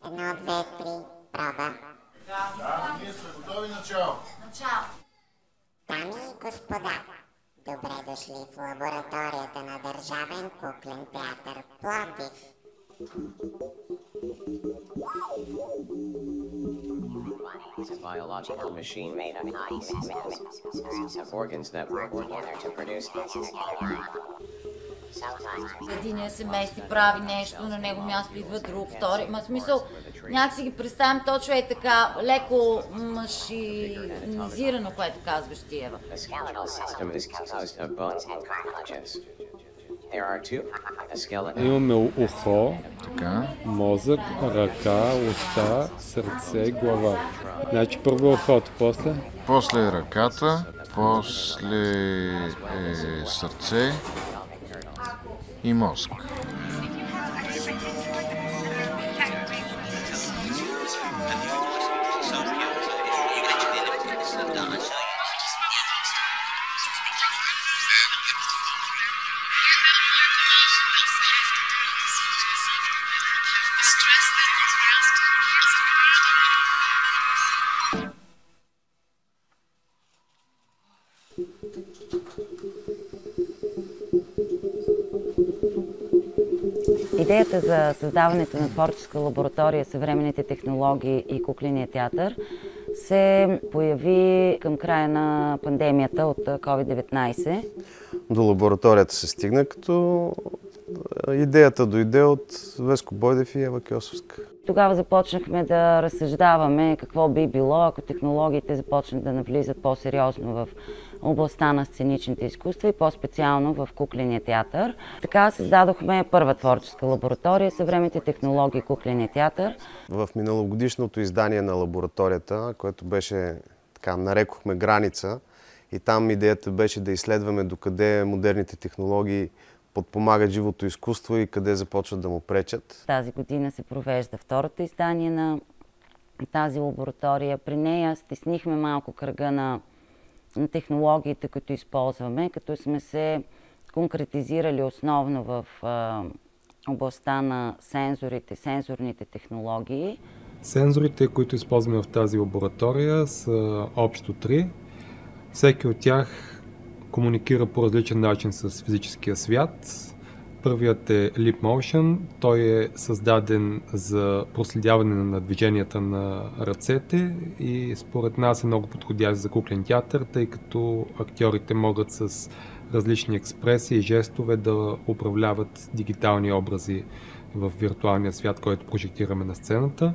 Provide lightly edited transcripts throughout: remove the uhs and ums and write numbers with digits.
Едно, две, три, проба. Да, ние сме готови. Начало. Дами и господа, добре дошли в лабораторията на Държавен куклен театър Пловдив. It's a biological machine made of of organs that work together to produce. Единия се мести, прави нещо, на него място идва друг, втори. Ма смисъл, някак си ги представям точно е така, леко машинизирано, което казваш ти, Ева. Имаме ухо, мозък, ръка, уста, сърце, глава. Значи първо ухото, после? После ръката, после сърце и мозък. Идеята за създаването на творческа лаборатория съвременните технологии и кукления театър се появи към края на пандемията от COVID-19. До лабораторията се стигна, като идеята дойде от Веско Бойдев и Ева Кьосовска. Тогава започнахме да разсъждаваме какво би било, ако технологиите започнат да навлизат по-сериозно в областта на сценичните изкуства и по-специално в кукления театър. Така създадохме първа творческа лаборатория съвременните технологии и кукления театър. В миналогодишното издание на лабораторията, което беше, така нарекохме Граница, и там идеята беше да изследваме докъде модерните технологии подпомагат живото изкуство и къде започват да му пречат. Тази година се провежда второто издание на тази лаборатория. При нея стеснихме малко кръга на технологиите, които използваме, като сме се конкретизирали основно в областта на сензорите, сензорните технологии. Сензорите, които използваме в тази лаборатория, са общо 3. Всеки от тях комуникира по различен начин с физическия свят. Първият е Leap Motion. Той е създаден за проследяване на движенията на ръцете и според нас е много подходящ за куклен театър, тъй като актьорите могат с различни експресии и жестове да управляват дигитални образи в виртуалния свят, който прожектираме на сцената.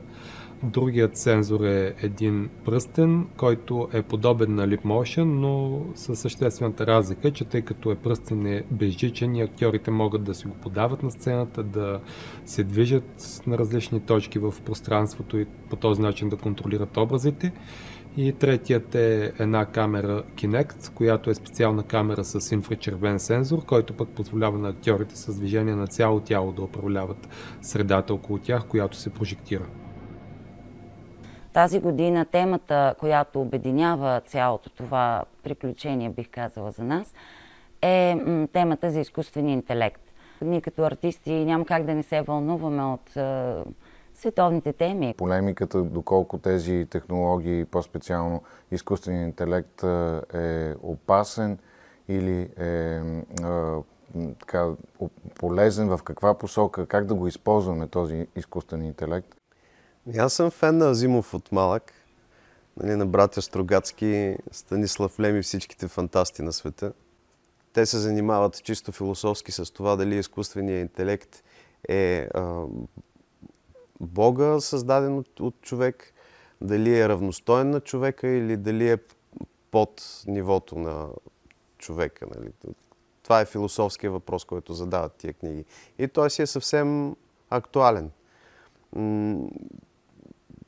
Другият сензор е един пръстен, който е подобен на Leap Motion, но със съществената разлика, че тъй като пръстен е безжичен и актьорите могат да си го подават на сцената, да се движат на различни точки в пространството и по този начин да контролират образите. И третият е една камера Kinect, която е специална камера с инфрачервен сензор, който пък позволява на актьорите с движение на цяло тяло да управляват средата около тях, която се прожектира. Тази година темата, която обединява цялото това приключение, бих казала за нас, е темата за изкуствения интелект. Ние като артисти няма как да не се вълнуваме от световните теми. Полемиката, доколко тези технологии, по-специално изкуственият интелект е опасен или е полезен, в каква посока, как да го използваме този изкуствен интелект. Аз съм фен на Азимов от малък, на братя Стругацки, Станислав Лем и всичките фантасти на света. Те се занимават чисто философски с това дали изкуственият интелект е Бога, създаден от човек, дали е равностоен на човека или дали е под нивото на човека. Нали? Това е философския въпрос, който задават тия книги. И той си е съвсем актуален.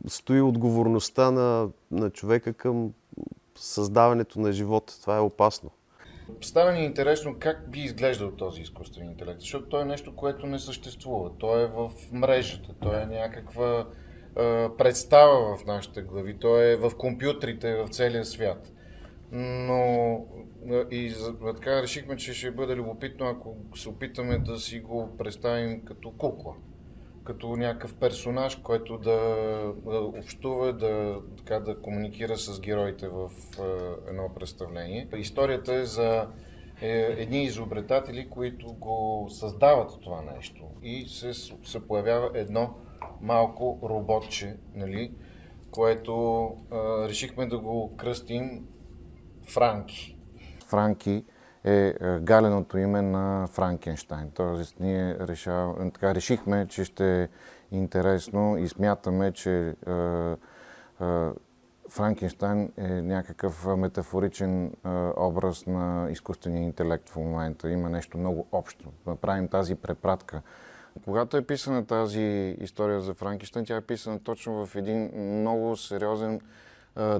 Стои отговорността на човека към създаването на живота. Това е опасно. Става ни интересно как би изглеждал този изкуствен интелект, защото той е нещо, което не съществува. Той е в мрежата, той е някаква представа в нашите глави, той е в компютрите в целия свят. Но и така решихме, че ще бъде любопитно, ако се опитаме да си го представим като кукла. като някакъв персонаж, който да общува, да комуникира с героите в едно представление. Историята е за едни изобретатели, които го създават това нещо и се появява едно малко роботче, нали, което решихме да го кръстим Франки. Франки е галеното име на Франкенщайн. Тоест, ние решихме, че ще е интересно и смятаме, че Франкенщайн е някакъв метафоричен образ на изкуствения интелект в момента. Има нещо много общо. Правим тази препратка. Когато е писана тази история за Франкенщайн, тя е писана точно в един много сериозен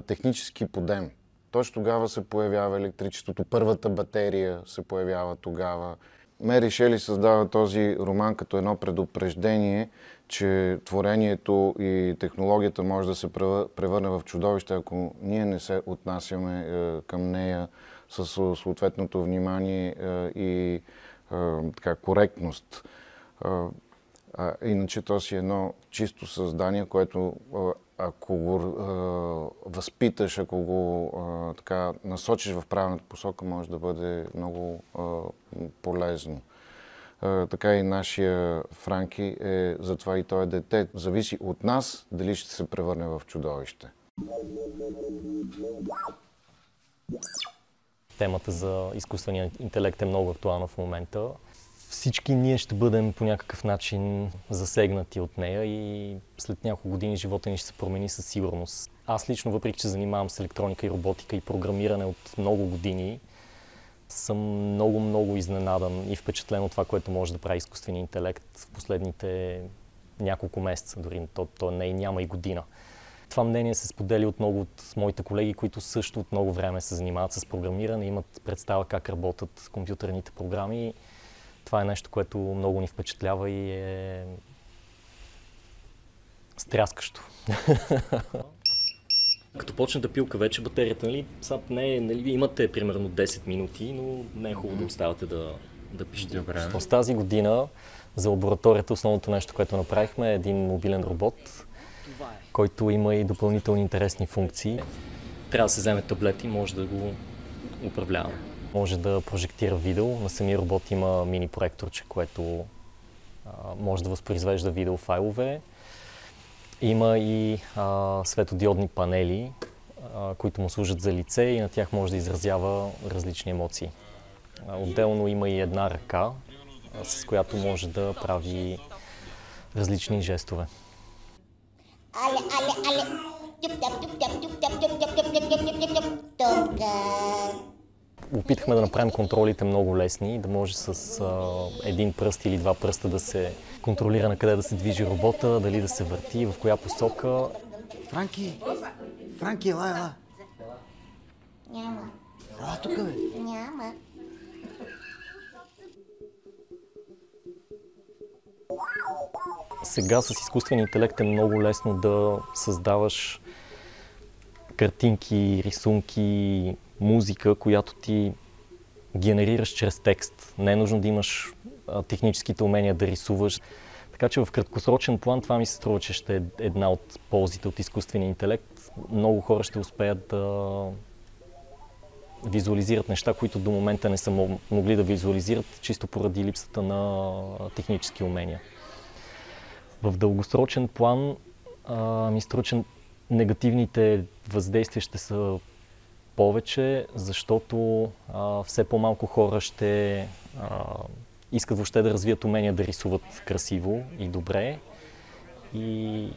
технически подем. Точно тогава се появява електричеството, първата батерия се появява тогава. Мери Шели създава този роман като едно предупреждение, че творението и технологията може да се превърне в чудовище, ако ние не се отнасяме към нея с съответното внимание и коректност. Иначе то си е едно чисто създание, което ако го възпиташ, ако го насочиш в правилната посока, може да бъде много полезно. Така и нашия Франки е, затова и той е дете. Зависи от нас дали ще се превърне в чудовище. Темата за изкуствения интелект е много актуална в момента. Всички ние ще бъдем по някакъв начин засегнати от нея и след няколко години живота ни ще се промени със сигурност. Аз лично, въпреки че занимавам с електроника и роботика и програмиране от много години, съм много изненадан и впечатлен от това, което може да прави изкуственият интелект в последните няколко месеца, дори то няма и година. Това мнение се сподели от много от моите колеги, които също от много време се занимават с програмиране, имат представа как работят компютърните програми. Това е нещо, което много ни впечатлява и е стряскащо. Като почне да пилка вече батерията, имате примерно 10 минути, но не е хубаво да оставате да пишете. С тази година за лабораторията основното нещо, което направихме е един мобилен робот, който има и допълнителни интересни функции. Трябва да се вземе таблет и може да го управляваме. Може да прожектира видео. На самия робот има мини проекторче, което може да възпроизвежда видеофайлове. Има и светодиодни панели, които му служат за лице и на тях може да изразява различни емоции. Отделно има и една ръка, с която може да прави различни жестове. Опитахме да направим контролите много лесни, да може с един пръст или два пръста да се контролира на къде да се движи робота, дали да се върти, в коя посока. Франки, ела. Няма. Ела тук, бе. Няма. Сега с изкуствен интелект е много лесно да създаваш картинки, рисунки, музика, която ти генерираш чрез текст. Не е нужно да имаш техническите умения да рисуваш. Така че в краткосрочен план това ми се струва, че ще е една от ползите от изкуствения интелект. Много хора ще успеят да визуализират неща, които до момента не са могли да визуализират, чисто поради липсата на технически умения. В дългосрочен план ми струва, че негативните въздействия ще са повече, защото все по-малко хора ще искат въобще да развият умения да рисуват красиво и добре. И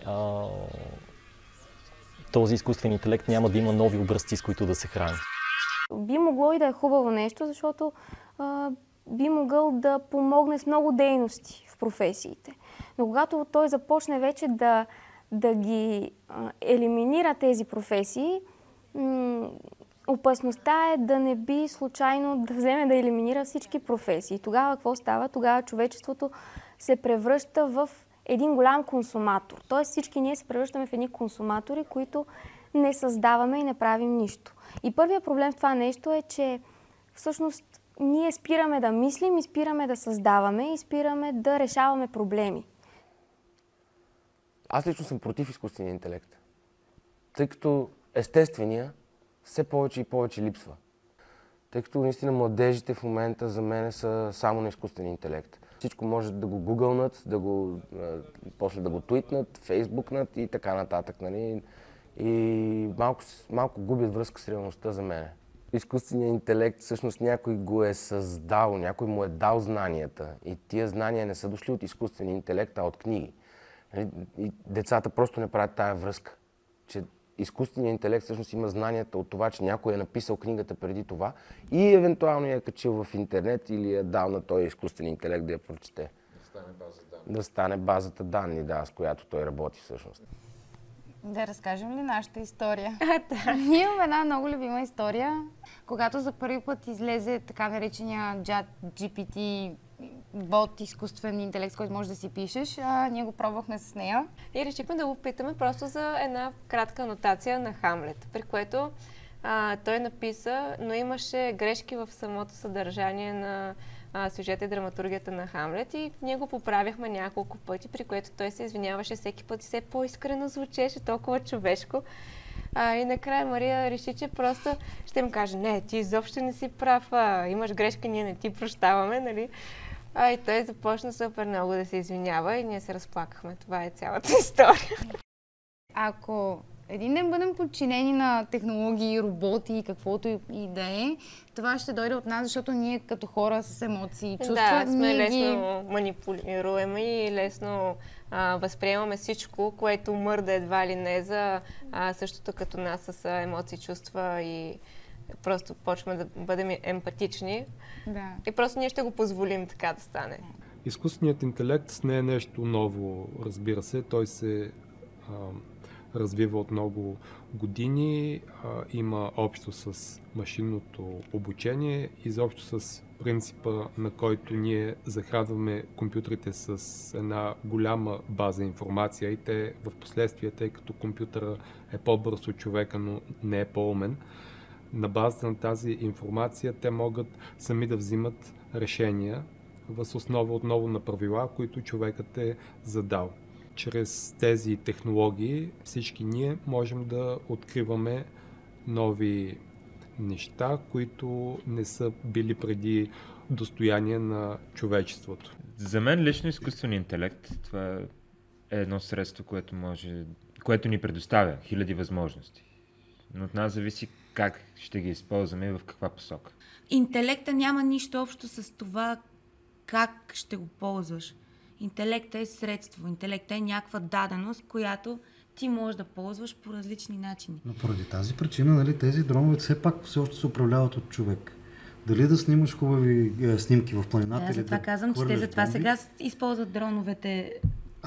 този изкуствен интелект няма да има нови образци, с които да се храни. Би могло и да е хубаво нещо, защото би могъл да помогне с много дейности в професиите. Но когато той започне вече да ги елиминира тези професии, опасността е да не би случайно да вземе да елиминира всички професии. Тогава какво става? Тогава човечеството се превръща в един голям консуматор. Тоест всички ние се превръщаме в едни консуматори, които не създаваме и не правим нищо. И първият проблем в това нещо е, че всъщност ние спираме да мислим, и спираме да създаваме, и спираме да решаваме проблеми. Аз лично съм против изкуствения интелект, тъй като естествения все повече и повече липсва. Тъй като наистина младежите в момента за мен са само на изкуствен интелект. Всичко може да го гугълнат, после да го твитнат, фейсбукнат и така нататък. Нали? И малко губят връзка с реалността за мен. Изкуственият интелект всъщност някой го е създал, някой му е дал знанията. И тия знания не са дошли от изкуствения интелект, а от книги. И децата просто не правят тая връзка. Че изкуственият интелект всъщност има знанията от това, че някой е написал книгата преди това и евентуално я е качил в интернет или е дал на този изкуствен интелект да я прочете. Да стане базата данни, да, с която той работи всъщност. Да разкажем ли нашата история? Да. Ние имаме една много любима история. Когато за първи път излезе така наречения GPT бот, изкуствен интелект, с който можеш да си пишеш, ние го пробвахме с нея. И решихме да го питаме просто за една кратка анотация на Хамлет, при което той написа, но имаше грешки в самото съдържание на сюжета и драматургията на Хамлет и ние го поправяхме няколко пъти, при което той се извиняваше всеки път и все по-искрено звучеше, толкова човешко. И накрая Мария реши, че просто ще им каже, не, ти изобщо не си прав, имаш грешка, ние не ти прощаваме, нали? И той започна супер много да се извинява и ние се разплакахме. Това е цялата история. Ако един ден бъдем подчинени на технологии, роботи и каквото и да е, това ще дойде от нас, защото ние като хора с емоции и чувства... Да, сме лесно манипулируеми и лесно възприемаме всичко, което мърда едва ли не за същото като нас с емоции, чувства и просто почваме да бъдем емпатични. Да. И просто ние ще го позволим така да стане. Изкуственият интелект не е нещо ново, разбира се. Той се развива от много години, има общо с машинното обучение, изобщо с принципа, на който ние захранваме компютрите с една голяма база информация и те в последствие, тъй като компютъра е по-бърз от човека, но не е по-умен, на базата на тази информация те могат сами да взимат решения въз основа отново на правила, които човекът е задал. Чрез тези технологии всички ние можем да откриваме нови неща, които не са били преди достояние на човечеството. За мен лично изкуственият интелект, това е едно средство, което ни предоставя хиляди възможности. Но от нас зависи как ще ги използваме и в каква посока. Интелекта няма нищо общо с това как ще го ползваш. Интелектът е средство, интелектът е някаква даденост, която ти можеш да ползваш по различни начини. Но поради тази причина, нали, тези дронове все пак все още се управляват от човек. Дали да снимаш хубави снимки в планината или затова казвам, че те затова сега използват дроновете,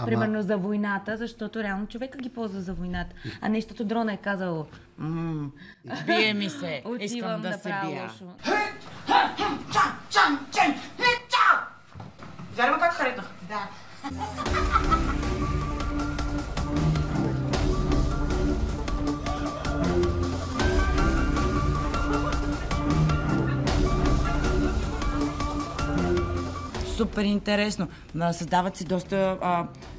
примерно за войната, защото реално човека ги ползва за войната. А нещото дрона е казало, бие ми се, искам да се бия. Взема как харитнах? Да. Супер интересно. Създават се доста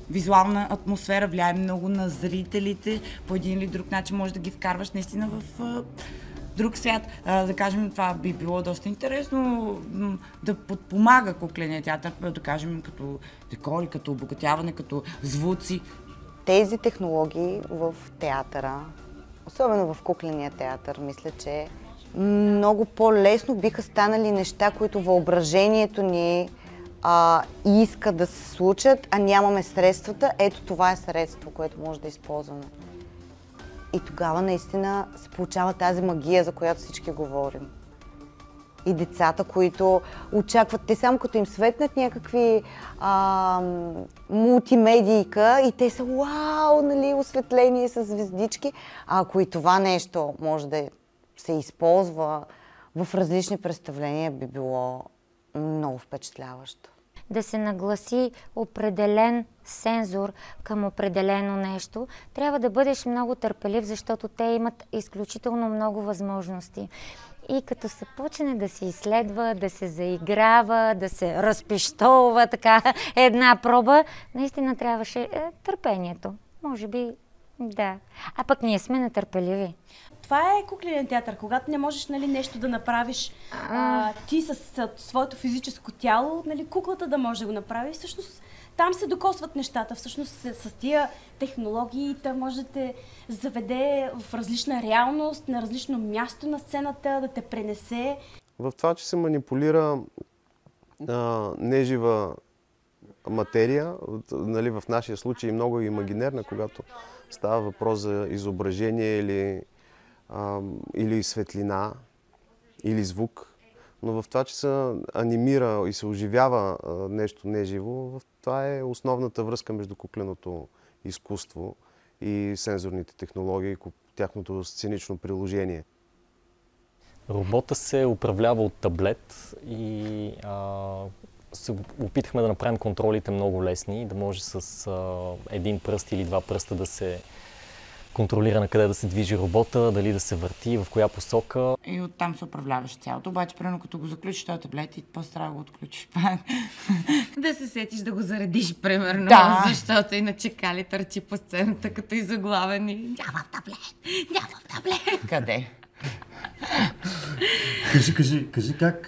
визуална атмосфера, влияе много на зрителите. По един или друг начин може да ги вкарваш наистина в друг свят. Да кажем, това би било доста интересно да подпомага кукления театър, да кажем, като декори, като обогатяване, като звуци. Тези технологии в театъра, особено в кукления театър, мисля, че много по-лесно биха станали неща, които въображението ни иска да се случат, а нямаме средствата. Ето това е средство, което може да използваме. И тогава наистина се получава тази магия, за която всички говорим. И децата, които очакват, те само като им светнат някакви мултимедийка и те са вау, нали, осветление с звездички. А ако и това нещо може да се използва в различни представления, би било много впечатляващо. Да се нагласи определен сензор към определено нещо, трябва да бъдеш много търпелив, защото те имат изключително много възможности. И като се почне да се изследва, да се заиграва, да се разпищолва така една проба, наистина трябваше търпението. Може би, да. А пък ние сме нетърпеливи. Това е куклен театър. Когато не можеш нещо да направиш ти с своето физическо тяло, куклата да може да го направи, всъщност там се докосват нещата. Всъщност с тия технологии да може да те заведе в различна реалност, на различно място на сцената, да те пренесе. В това, че се манипулира нежива материя, в нашия случай много имагинерна, когато става въпрос за изображение или светлина, или звук. Но в това, че се анимира и се оживява нещо неживо, това е основната връзка между кукленото изкуство и сензорните технологии, тяхното сценично приложение. Робота се управлява от таблет и се опитахме да направим контролите много лесни, да може с един пръст или два пръста да се контролира на къде да се движи робота, дали да се върти, в коя посока. И оттам се управляваш цялото. Обаче, примерно, като го заключиш този таблет и после трябва да го отключиш пак. Да се сетиш да го заредиш, примерно. Да. Защото иначе Кали търчи по сцената, като изоглавен и нямам таблет. Къде? Кажи как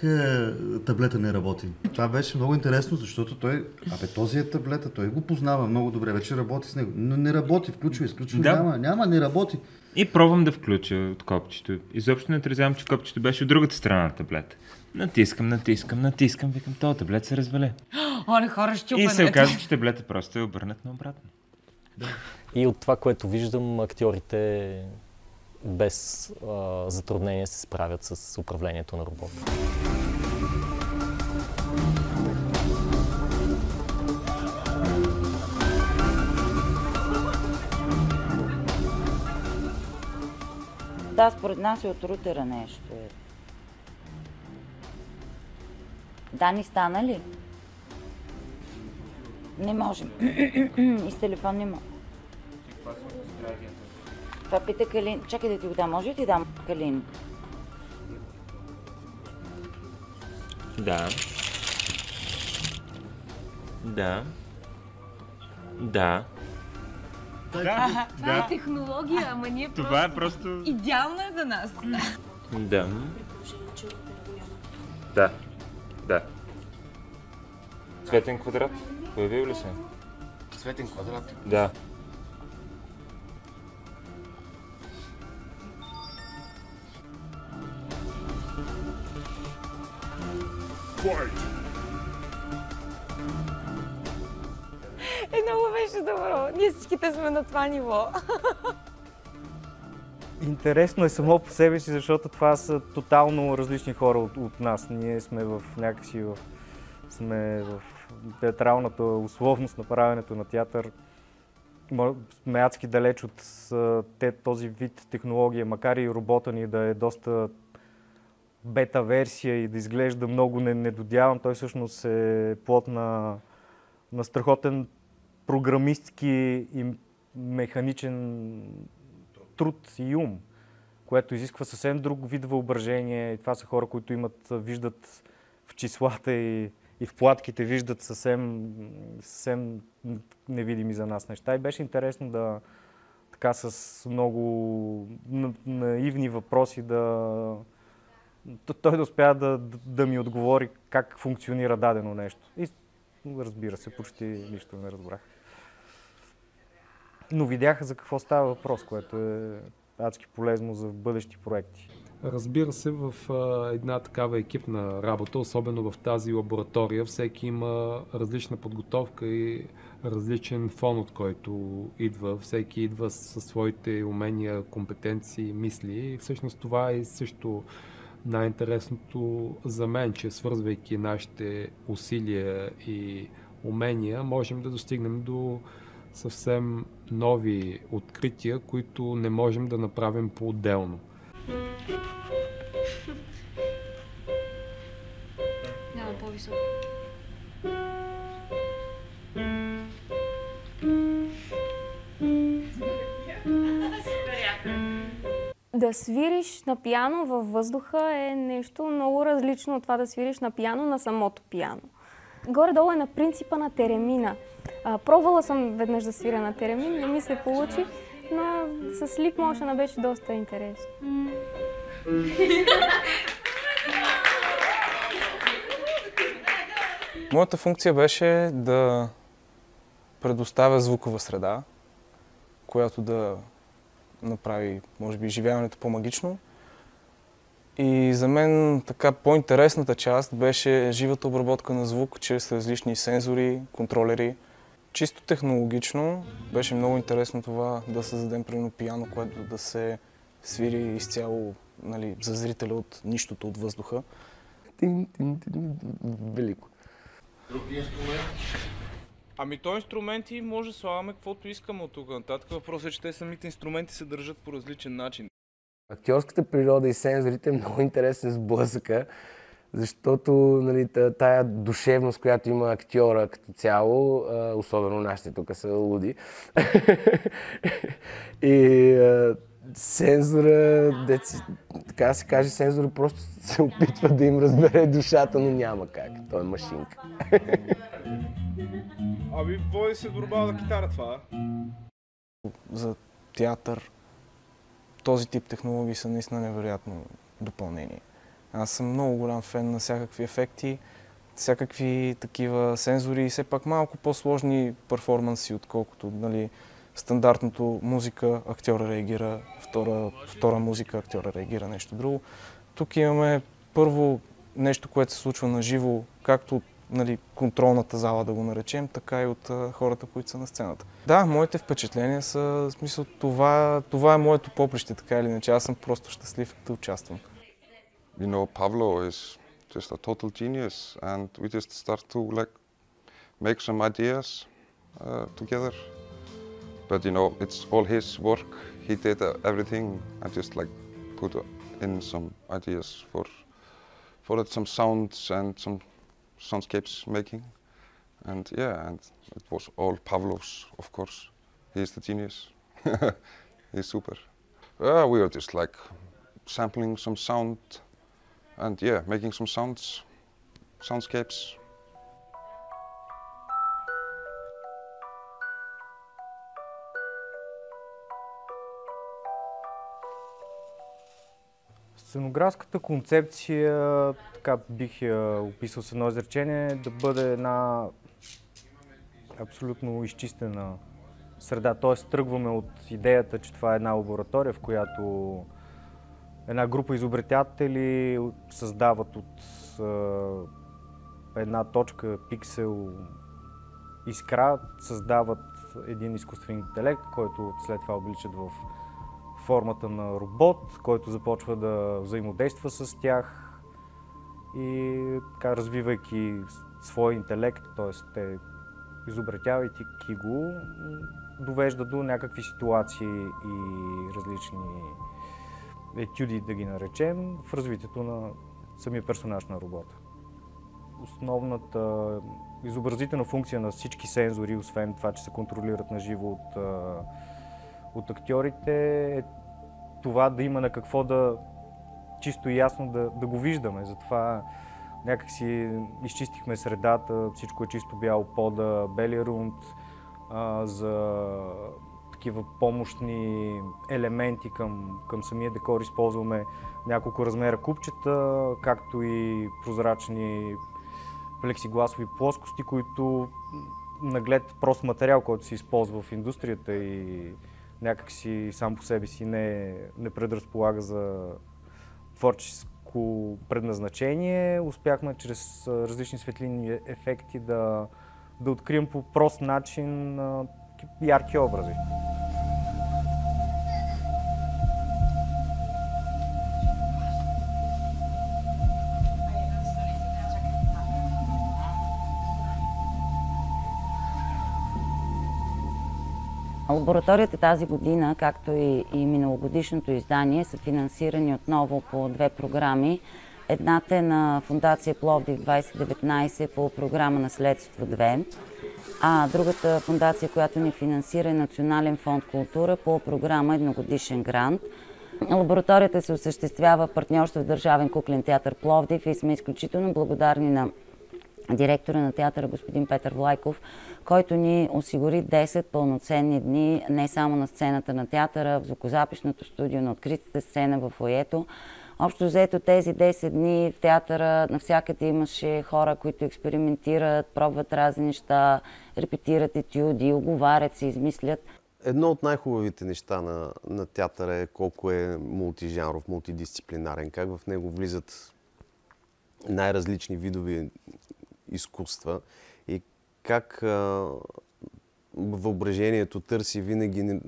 таблета не работи. Това беше много интересно, защото той, този е таблета, той го познава много добре, вече работи с него, но не работи, изключва, Да. няма, не работи. И пробвам да включа от копчето. Изобщо не отразявам, че копчето беше от другата страна на таблета. Натискам, викам, този таблет се развале. Оле, хора, щупането. И се оказа, че таблета просто е обърнат наобратно. Да. И от това, което виждам, актьорите без затруднение се справят с управлението на робота. Да, според нас е от рутера нещо. Дани стана ли? Не можем. И с телефон не можем. Това пита Калин. Чакай да ти го дам. Може ли ти дам, Калин? Да. Това е технология, ама ние Това е просто... Идеално е за нас. Да. Цветен квадрат. Появил ли се? Цветен квадрат? Да. Много беше добро. Ние всичките сме на това ниво. Интересно е само по себе си, защото това са тотално различни хора от нас. Ние сме в сме в театралната условност на правенето на театър. Сме адски далеч от този вид технология, макар и робота ни да е доста бета версия и да изглежда много недодяван. Той всъщност е плод на страхотен програмистки и механичен труд и ум, което изисква съвсем друг вид въображение. И това са хора, които виждат в числата и в платките, виждат съвсем невидими за нас неща. И беше интересно така с много наивни въпроси той да успя да ми отговори как функционира дадено нещо. И разбира се, почти нищо не разбрах. Но видяха за какво става въпрос, което е адски полезно за бъдещи проекти. Разбира се, в една такава екипна работа, особено в тази лаборатория, всеки има различна подготовка и различен фон, от който идва. Всеки идва със своите умения, компетенции, мисли. И всъщност това е също най-интересното за мен, че свързвайки нашите усилия и умения, можем да достигнем до съвсем нови открития, които не можем да направим по-отделно. Няма по-високо. Да свириш на пиано във въздуха е нещо много различно от това да свириш на пиано на самото пиано. горе-долу е на принципа на теремина. Пробвала съм веднъж да свиря на теремин, не ми се получи, но с Leap Motion беше доста интересно. Моята функция беше да предоставя звукова среда, която да направи, може би, изживяването по-магично. И за мен така по-интересната част беше живата обработка на звук чрез различни сензори, контролери. Чисто технологично беше много интересно това да създадем примерно пиано, което да се свири изцяло, нали, за зрителя от нищото, от въздуха. Велико. Други инструменти? Ами то инструменти може да слагаме каквото искаме от тук нататък. Въпросът е, че те самите инструменти се държат по различен начин. Актьорската природа и сензорите е много интересен сблъсъка, защото нали, тая душевност, която има актьора като цяло, особено нашите тук са луди, и сензора, така се каже, сензора просто се опитва да им разбере душата, но няма как. Той е машинка. Ами, води се дорбала китара това. За театър този тип технологии са наистина невероятно допълнение. Аз съм много голям фен на всякакви ефекти, всякакви такива сензори и все пак малко по-сложни перформанси, отколкото нали, стандартното музика, актьора реагира, втора музика, актьора реагира нещо друго. Тук имаме първо нещо, което се случва на живо, както нали, контролната зала, да го наречем, така и от хората, които са на сцената. Да, моите впечатления са, в смисъл, това е моето поприще, така или иначе. Аз съм просто щастлив да участвам. We know Pavlo is just a total genius and we just start to like make some ideas together. But you know, it's all his work. He did everything and just like put in some ideas for some sounds and some soundscapes making. And yeah, and it was all Pavlo's, of course. He's the genius. He's super. We were just like sampling some sound and yeah, making some soundscapes. Сценографската концепция, така бих я описал с едно изречение, да бъде една абсолютно изчистена среда. Тоест тръгваме от идеята, че това е една лаборатория, в която една група изобретатели създават от една точка, пиксел, искра, създават един изкуствен интелект, който след това обличат в формата на робот, който започва да взаимодейства с тях и така, развивайки своя интелект, т.е. те изобретявайки го, довежда до някакви ситуации и различни етюди, да ги наречем, в развитието на самия персонаж на робота. Основната изобразителна функция на всички сензори, освен това, че се контролират на живо от актьорите, е това да има на какво да чисто и ясно да го виждаме. Затова някак си изчистихме средата, всичко е чисто бяло, пода, белия рунд, за такива помощни елементи към самия декор използваме няколко размера купчета, както и прозрачни плексигласови плоскости, които наглед прост материал, който се използва в индустрията и някак си сам по себе си не предразполага за творческо предназначение. Успяхме чрез различни светлинни ефекти да открием по прост начин ярки образи. Лабораторията тази година, както и миналогодишното издание, са финансирани отново по две програми. Едната е на Фондация Пловдив 2019 по програма Наследство 2, а другата фондация, която ни финансира, е Национален фонд култура по програма Едногодишен грант. Лабораторията се осъществява в партньорство с Държавен куклен театър Пловдив и сме изключително благодарни на директора на театъра господин Петър Влайков, който ни осигури 10 пълноценни дни не само на сцената на театъра, в звукозаписното студио, на откритата сцена в фоайето. Общо взето тези 10 дни в театъра навсякъде имаше хора, които експериментират, пробват разни неща, репетират етюди, оговарят се, измислят. Едно от най-хубавите неща на театъра е колко е мултижанров, мултидисциплинарен, как в него влизат най-различни видове изкуства и как въображението търси винаги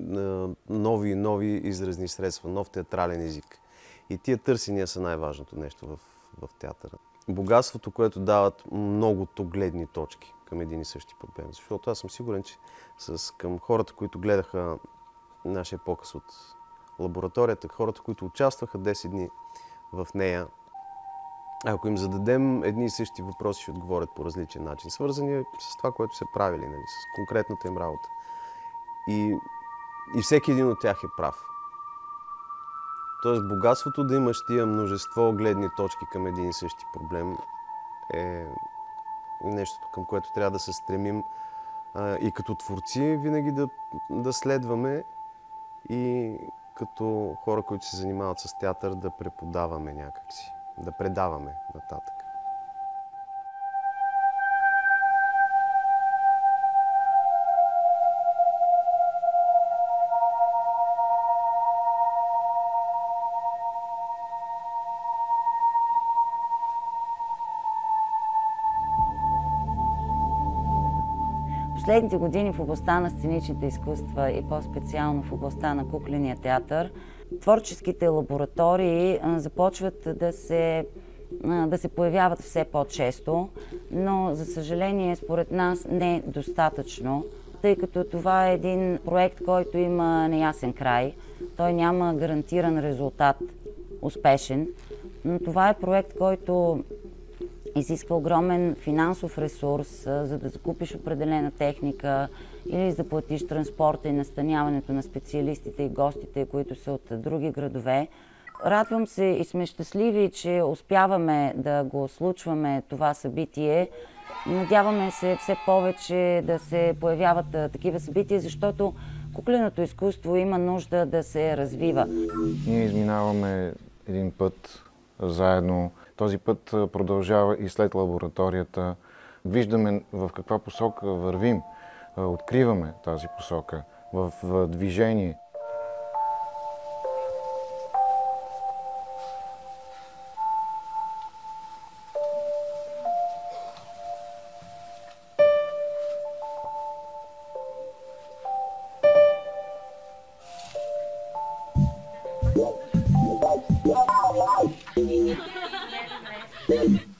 нови и нови изразни средства, нов театрален език. И тия търсения са най-важното нещо в театъра. Богатството, което дават многото гледни точки към един и същи проблем. Защото аз съм сигурен, че към хората, които гледаха нашия показ от лабораторията, хората, които участваха 10 дни в нея, ако им зададем едни и същи въпроси, ще отговорят по различен начин, свързани с това, което са правили, нали, с конкретната им работа. И всеки един от тях е прав. Тоест богатството да имаш тия множество гледни точки към един и същи проблем е нещото, към което трябва да се стремим и като творци винаги да следваме и като хора, които се занимават с театър, да преподаваме някакси, да предаваме нататък. Последните години в областта на сценичните изкуства и по-специално в областта на кукления театър, творческите лаборатории започват да се появяват все по-често, но за съжаление според нас не достатъчно, тъй като това е един проект, който има неясен край. Той няма гарантиран резултат, успешен, но това е проект, който изисква огромен финансов ресурс, за да закупиш определена техника или да платиш транспорта и настаняването на специалистите и гостите, които са от други градове. Радвам се и сме щастливи, че успяваме да го случваме това събитие. Надяваме се все повече да се появяват такива събития, защото кукленото изкуство има нужда да се развива. Ние изминаваме един път заедно. Този път продължава и след лабораторията. Виждаме в каква посока вървим. Откриваме тази посока в движение. Thank you.